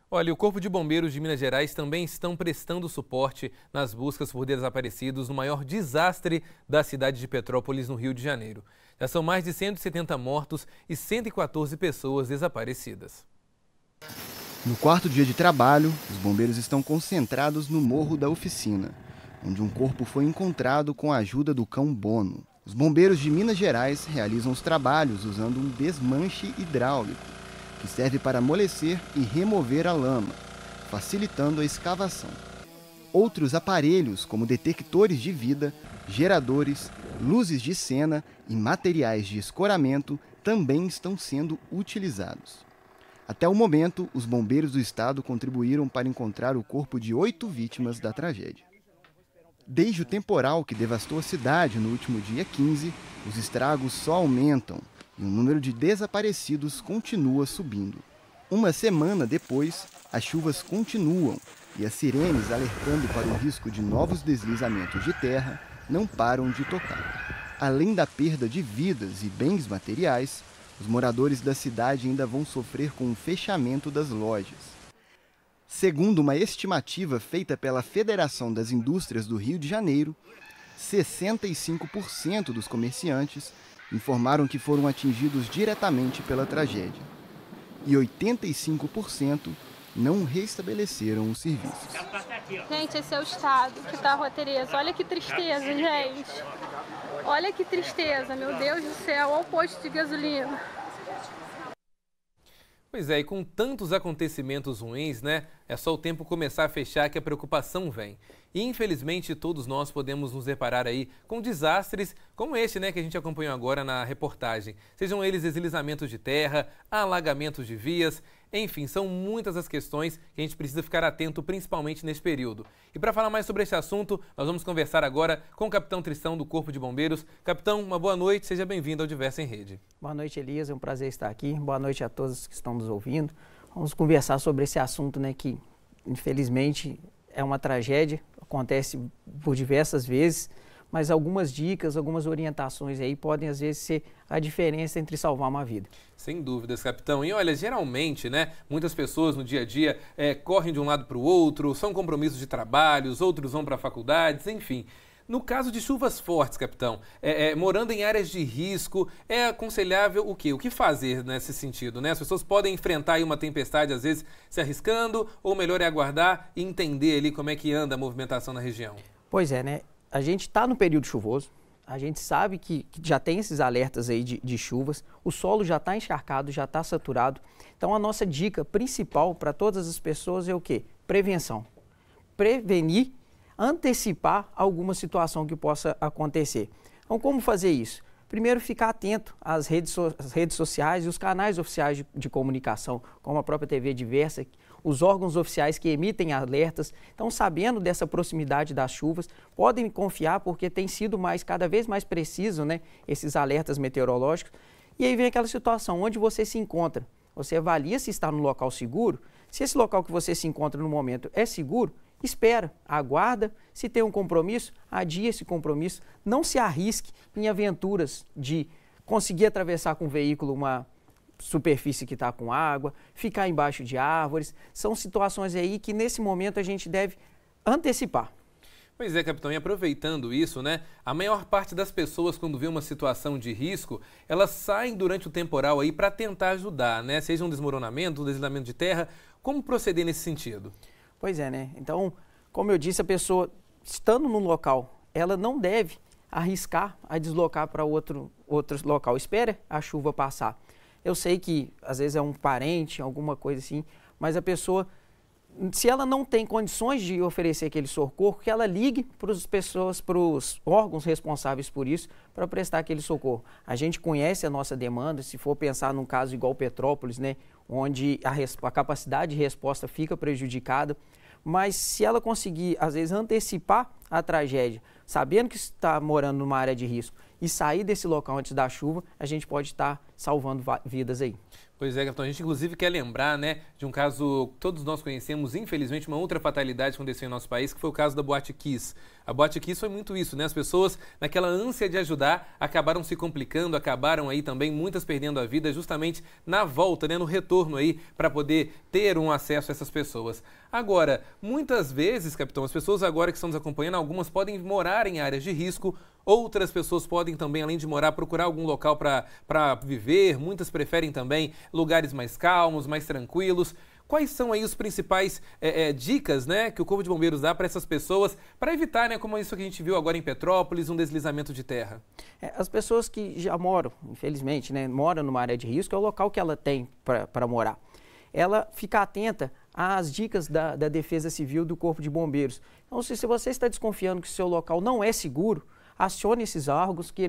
Olha, o Corpo de Bombeiros de Minas Gerais também estão prestando suporte nas buscas por desaparecidos no maior desastre da cidade de Petrópolis, no Rio de Janeiro. Já são mais de 170 mortos e 114 pessoas desaparecidas. No quarto dia de trabalho, os bombeiros estão concentrados no Morro da Oficina, onde um corpo foi encontrado com a ajuda do cão Bono. Os bombeiros de Minas Gerais realizam os trabalhos usando um desmanche hidráulico, que serve para amolecer e remover a lama, facilitando a escavação. Outros aparelhos, como detectores de vida, geradores, luzes de cena e materiais de escoramento, também estão sendo utilizados. Até o momento, os bombeiros do estado contribuíram para encontrar o corpo de 8 vítimas da tragédia. Desde o temporal que devastou a cidade no último dia 15, os estragos só aumentam e o número de desaparecidos continua subindo. Uma semana depois, as chuvas continuam e as sirenes alertando para o risco de novos deslizamentos de terra não param de tocar. Além da perda de vidas e bens materiais, os moradores da cidade ainda vão sofrer com o fechamento das lojas. Segundo uma estimativa feita pela Federação das Indústrias do Rio de Janeiro, 65% dos comerciantes informaram que foram atingidos diretamente pela tragédia e 85% não restabeleceram os serviços. Gente, esse é o estado que está a Rua Tereza. Olha que tristeza, gente. Olha que tristeza, meu Deus do céu. Olha o posto de gasolina. Pois é, e com tantos acontecimentos ruins, né? É só o tempo começar a fechar que a preocupação vem. E infelizmente todos nós podemos nos deparar aí com desastres como este, né, que a gente acompanhou agora na reportagem. Sejam eles deslizamentos de terra, alagamentos de vias, enfim, são muitas as questões que a gente precisa ficar atento, principalmente nesse período. E para falar mais sobre esse assunto, nós vamos conversar agora com o Capitão Tristão do Corpo de Bombeiros. Capitão, uma boa noite, seja bem-vindo ao Diversa em Rede. Boa noite, Elias, é um prazer estar aqui. Boa noite a todos que estão nos ouvindo. Vamos conversar sobre esse assunto, né, que infelizmente é uma tragédia, acontece por diversas vezes, mas algumas dicas, algumas orientações aí podem às vezes ser a diferença entre salvar uma vida. Sem dúvidas, capitão. E olha, geralmente, né, muitas pessoas no dia a dia correm de um lado para o outro, são compromissos de trabalhos, outros vão para faculdades, enfim. No caso de chuvas fortes, capitão, morando em áreas de risco, é aconselhável o quê? O que fazer nesse sentido, né? As pessoas podem enfrentar aí uma tempestade, às vezes, se arriscando, ou melhor é aguardar e entender ali como é que anda a movimentação na região? Pois é, né? A gente está no período chuvoso, a gente sabe que já tem esses alertas aí de chuvas, o solo já está encharcado, já está saturado. Então, a nossa dica principal para todas as pessoas é o quê? Prevenção. Prevenir, antecipar alguma situação que possa acontecer. Então, como fazer isso? Primeiro, ficar atento às redes sociais e os canais oficiais de comunicação, como a própria TV Diversa, os órgãos oficiais que emitem alertas. Então, sabendo dessa proximidade das chuvas, podem confiar porque tem sido cada vez mais preciso, né, esses alertas meteorológicos. E aí vem aquela situação, onde você se encontra. Você avalia se está no local seguro. Se esse local que você se encontra no momento é seguro, espera, aguarda, se tem um compromisso, adia esse compromisso, não se arrisque em aventuras de conseguir atravessar com o veículo uma superfície que está com água, ficar embaixo de árvores, são situações aí que nesse momento a gente deve antecipar. Pois é, capitão, e aproveitando isso, né, a maior parte das pessoas quando vê uma situação de risco, elas saem durante o temporal aí para tentar ajudar, né, seja um desmoronamento, um deslizamento de terra, como proceder nesse sentido? Pois é, né? Então, como eu disse, a pessoa estando no local, ela não deve arriscar a deslocar para outro local. Espera a chuva passar. Eu sei que às vezes é um parente, alguma coisa assim, mas a pessoa, se ela não tem condições de oferecer aquele socorro, que ela ligue para os órgãos responsáveis por isso, para prestar aquele socorro. A gente conhece a nossa demanda, se for pensar num caso igual Petrópolis, né, onde a capacidade de resposta fica prejudicada, mas se ela conseguir, às vezes, antecipar a tragédia, sabendo que está morando numa área de risco e sair desse local antes da chuva, a gente pode estar salvando vidas aí. Pois é, capitão, a gente inclusive quer lembrar, né, de um caso que todos nós conhecemos, infelizmente, uma outra fatalidade que aconteceu em nosso país, que foi o caso da Boate Kiss. A Boate Kiss foi muito isso, né? As pessoas, naquela ânsia de ajudar, acabaram se complicando, acabaram aí também muitas perdendo a vida justamente na volta, né, no retorno aí, para poder ter um acesso a essas pessoas. Agora, muitas vezes, capitão, as pessoas agora que estão nos acompanhando, algumas podem morar em áreas de risco, outras pessoas podem também, além de morar, procurar algum local para viver, muitas preferem também lugares mais calmos, mais tranquilos. Quais são aí os principais dicas, né, que o Corpo de Bombeiros dá para essas pessoas para evitar, né, como isso que a gente viu agora em Petrópolis, um deslizamento de terra? As pessoas que já moram, infelizmente, né, moram numa área de risco, é o local que ela tem para morar. Ela fica atenta às dicas da Defesa Civil do Corpo de Bombeiros. Então, se você está desconfiando que o seu local não é seguro, acione esses órgãos que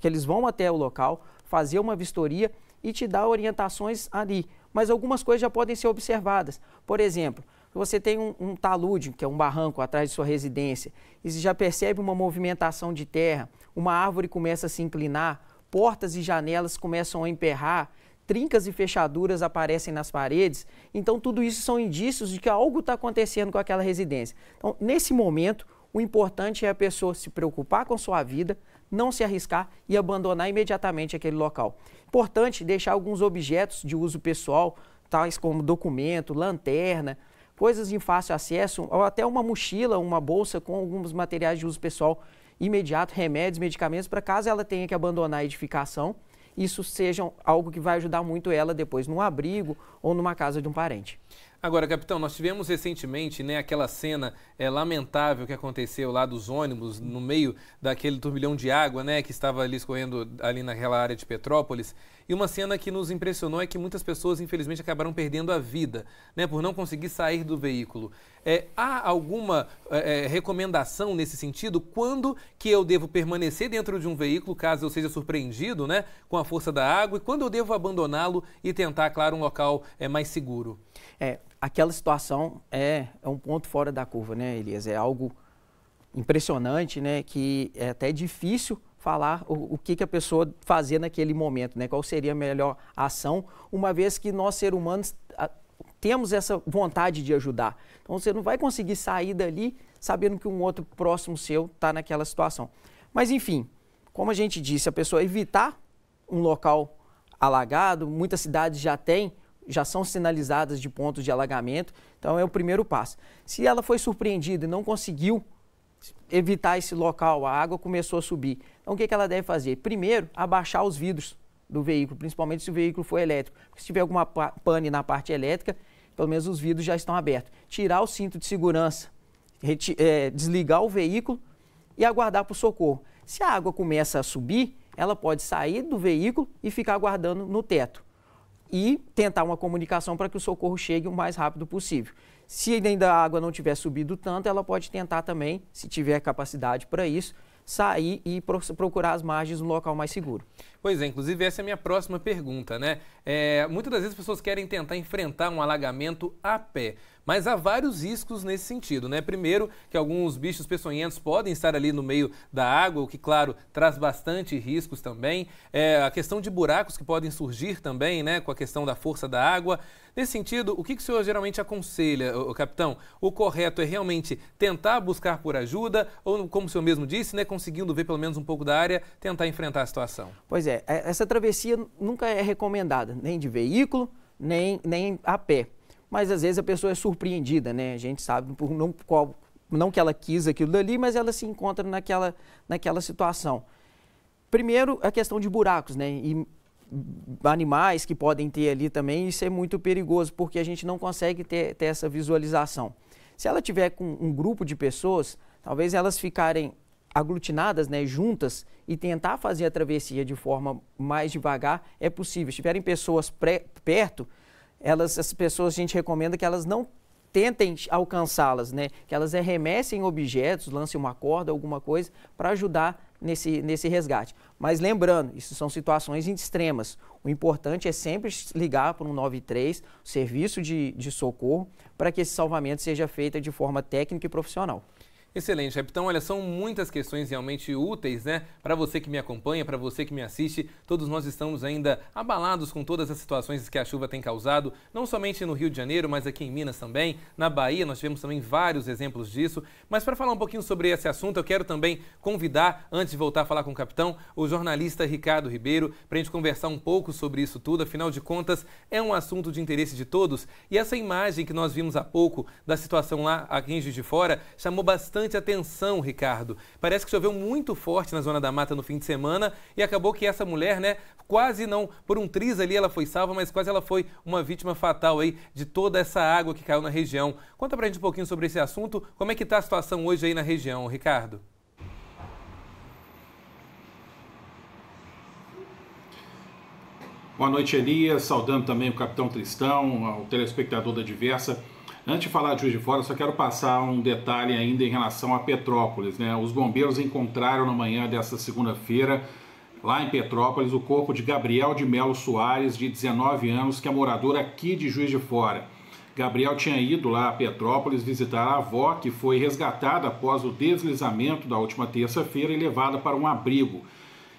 eles vão até o local, fazer uma vistoria e te dar orientações ali. Mas algumas coisas já podem ser observadas. Por exemplo, você tem um talude, que é um barranco atrás de sua residência, e você já percebe uma movimentação de terra, uma árvore começa a se inclinar, portas e janelas começam a emperrar, trincas e fechaduras aparecem nas paredes. Então, tudo isso são indícios de que algo está acontecendo com aquela residência. Então, nesse momento, o importante é a pessoa se preocupar com sua vida, não se arriscar e abandonar imediatamente aquele local. Importante deixar alguns objetos de uso pessoal, tais como documento, lanterna, coisas em fácil acesso, ou até uma mochila, uma bolsa com alguns materiais de uso pessoal imediato, remédios, medicamentos, para caso ela tenha que abandonar a edificação, isso seja algo que vai ajudar muito ela depois num abrigo ou numa casa de um parente. Agora, capitão, nós tivemos recentemente, né, aquela cena lamentável que aconteceu lá dos ônibus, no meio daquele turbilhão de água, né, que estava ali escorrendo ali naquela área de Petrópolis. E uma cena que nos impressionou é que muitas pessoas, infelizmente, acabaram perdendo a vida, né, por não conseguir sair do veículo. Há alguma recomendação nesse sentido? Quando que eu devo permanecer dentro de um veículo, caso eu seja surpreendido, né, com a força da água, e quando eu devo abandoná-lo e tentar, claro, um local mais seguro? Aquela situação é um ponto fora da curva, né, Elias? É algo impressionante, né, que é até difícil falar o que a pessoa fazia naquele momento, né? Qual seria a melhor ação, uma vez que nós, seres humanos, temos essa vontade de ajudar. Então, você não vai conseguir sair dali sabendo que um outro próximo seu está naquela situação. Mas, enfim, como a gente disse, a pessoa evitar um local alagado, muitas cidades já são sinalizadas de pontos de alagamento, então é o primeiro passo. Se ela foi surpreendida e não conseguiu evitar esse local, a água começou a subir, então o que ela deve fazer? Primeiro, abaixar os vidros do veículo, principalmente se o veículo for elétrico. Porque se tiver alguma pane na parte elétrica, pelo menos os vidros já estão abertos. Tirar o cinto de segurança, desligar o veículo e aguardar por socorro. Se a água começa a subir, ela pode sair do veículo e ficar aguardando no teto e tentar uma comunicação para que o socorro chegue o mais rápido possível. Se ainda a água não tiver subido tanto, ela pode tentar também, se tiver capacidade para isso, sair e procurar as margens de um local mais seguro. Pois é, inclusive essa é a minha próxima pergunta, né? Muitas das vezes as pessoas querem tentar enfrentar um alagamento a pé, mas há vários riscos nesse sentido, né? Primeiro, que alguns bichos peçonhentos podem estar ali no meio da água, o que, claro, traz bastante riscos também. A questão de buracos que podem surgir também, né? Com a questão da força da água. Nesse sentido, o que o senhor geralmente aconselha, capitão? O correto é realmente tentar buscar por ajuda ou, como o senhor mesmo disse, né? Conseguindo ver pelo menos um pouco da área, tentar enfrentar a situação? Pois é, essa travessia nunca é recomendada, nem de veículo, nem a pé. Mas às vezes a pessoa é surpreendida, né? A gente sabe, não que ela quis aquilo dali, mas ela se encontra naquela situação. Primeiro, a questão de buracos, né? E animais que podem ter ali também, isso é muito perigoso, porque a gente não consegue ter essa visualização. Se ela tiver com um grupo de pessoas, talvez elas ficarem aglutinadas, né, juntas, e tentar fazer a travessia de forma mais devagar é possível. Se tiverem pessoas perto, essas pessoas a gente recomenda que elas não tentem alcançá-las, né? Que elas arremessem objetos, lancem uma corda, alguma coisa, para ajudar nesse resgate. Mas lembrando, isso são situações extremas. O importante é sempre ligar para o 193, o serviço de socorro, para que esse salvamento seja feito de forma técnica e profissional. Excelente, capitão. Olha, são muitas questões realmente úteis, né? Para você que me acompanha, para você que me assiste, todos nós estamos ainda abalados com todas as situações que a chuva tem causado, não somente no Rio de Janeiro, mas aqui em Minas também, na Bahia, nós tivemos também vários exemplos disso. Mas para falar um pouquinho sobre esse assunto, eu quero também convidar, antes de voltar a falar com o capitão, o jornalista Ricardo Ribeiro, para a gente conversar um pouco sobre isso tudo. Afinal de contas, é um assunto de interesse de todos. E essa imagem que nós vimos há pouco da situação lá aqui em Juiz de Fora chamou bastante atenção, Ricardo. Parece que choveu muito forte na Zona da Mata no fim de semana e acabou que essa mulher, né, quase não, por um triz ali ela foi salva, mas quase ela foi uma vítima fatal aí de toda essa água que caiu na região. Conta pra gente um pouquinho sobre esse assunto, como é que tá a situação hoje aí na região, Ricardo? Boa noite, Elias, saudando também o capitão Tristão, o telespectador da Diversa. Antes de falar de Juiz de Fora, só quero passar um detalhe ainda em relação a Petrópolis, né? Os bombeiros encontraram na manhã desta segunda-feira, lá em Petrópolis, o corpo de Gabriel de Melo Soares, de 19 anos, que é morador aqui de Juiz de Fora. Gabriel tinha ido lá a Petrópolis visitar a avó, que foi resgatada após o deslizamento da última terça-feira e levada para um abrigo.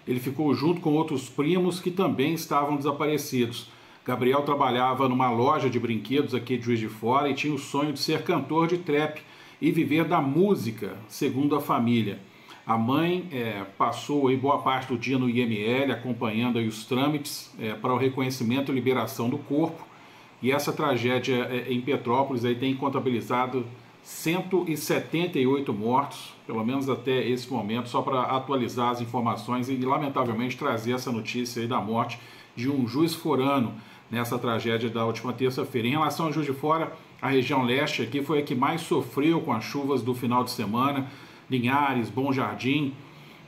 Ele ficou junto com outros primos que também estavam desaparecidos. Gabriel trabalhava numa loja de brinquedos aqui de Juiz de Fora e tinha o sonho de ser cantor de trap e viver da música, segundo a família. A mãe passou aí boa parte do dia no IML, acompanhando aí os trâmites para o reconhecimento e liberação do corpo. E essa tragédia em Petrópolis aí tem contabilizado 178 mortos, pelo menos até esse momento, só para atualizar as informações e, lamentavelmente, trazer essa notícia aí da morte de um juiz forano nessa tragédia da última terça-feira. Em relação a Juiz de Fora, a região leste aqui foi a que mais sofreu com as chuvas do final de semana, Linhares, Bom Jardim,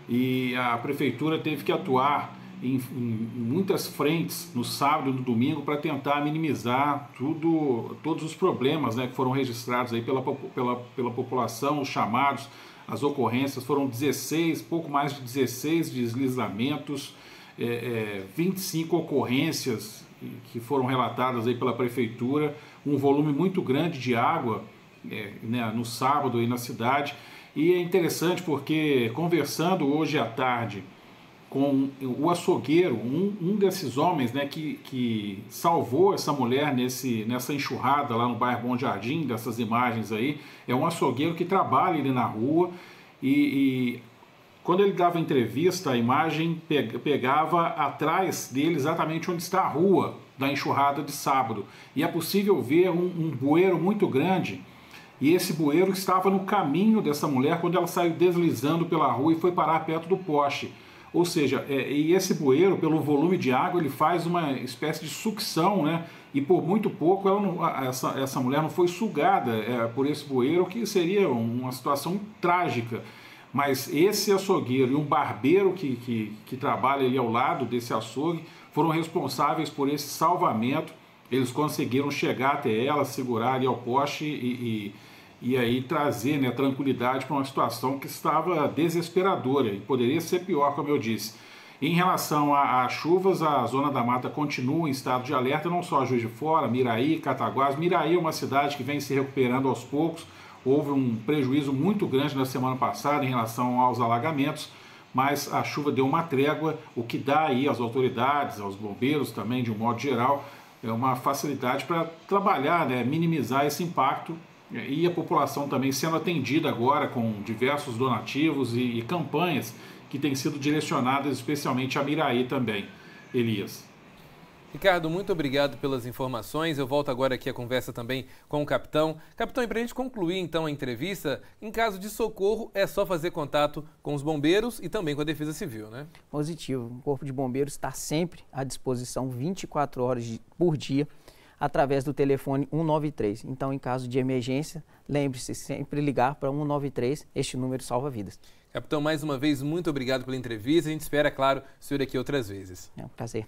e a prefeitura teve que atuar em muitas frentes no sábado e no domingo para tentar minimizar todos os problemas, né, que foram registrados aí pela população, os chamados, as ocorrências. Foram 16, pouco mais de 16 deslizamentos, 25 ocorrências que foram relatadas aí pela prefeitura, um volume muito grande de água né, no sábado aí na cidade. E é interessante porque, conversando hoje à tarde com o açougueiro, um desses homens, né, que salvou essa mulher nessa enxurrada lá no bairro Bom Jardim, dessas imagens aí, é um açougueiro que trabalha ali na rua e quando ele dava entrevista, a imagem pegava atrás dele exatamente onde está a rua da enxurrada de sábado. E é possível ver um bueiro muito grande. E esse bueiro estava no caminho dessa mulher quando ela saiu deslizando pela rua e foi parar perto do poste. Ou seja, e esse bueiro, pelo volume de água, ele faz uma espécie de sucção, né? E por muito pouco essa mulher não foi sugada por esse bueiro, que seria uma situação trágica. Mas esse açougueiro e um barbeiro que trabalha ali ao lado desse açougue foram responsáveis por esse salvamento. Eles conseguiram chegar até ela, segurar ali ao poste e aí trazer, né, tranquilidade para uma situação que estava desesperadora e poderia ser pior, como eu disse. Em relação às chuvas, a Zona da Mata continua em estado de alerta, não só Juiz de Fora, Miraí, Cataguás. Miraí é uma cidade que vem se recuperando aos poucos. Houve um prejuízo muito grande na semana passada em relação aos alagamentos, mas a chuva deu uma trégua, o que dá aí às autoridades, aos bombeiros também, de um modo geral, é uma facilidade para trabalhar, né, minimizar esse impacto, e a população também sendo atendida agora com diversos donativos e campanhas que têm sido direcionadas especialmente a Miraí também. Elias. Ricardo, muito obrigado pelas informações. Eu volto agora aqui a conversa também com o capitão. Capitão, e para a gente concluir então a entrevista, em caso de socorro é só fazer contato com os bombeiros e também com a Defesa Civil, né? Positivo. O Corpo de Bombeiros está sempre à disposição 24 horas por dia através do telefone 193. Então, em caso de emergência, lembre-se sempre ligar para 193, este número salva vidas. Capitão, mais uma vez, muito obrigado pela entrevista. A gente espera, claro, o senhor aqui outras vezes. É um prazer.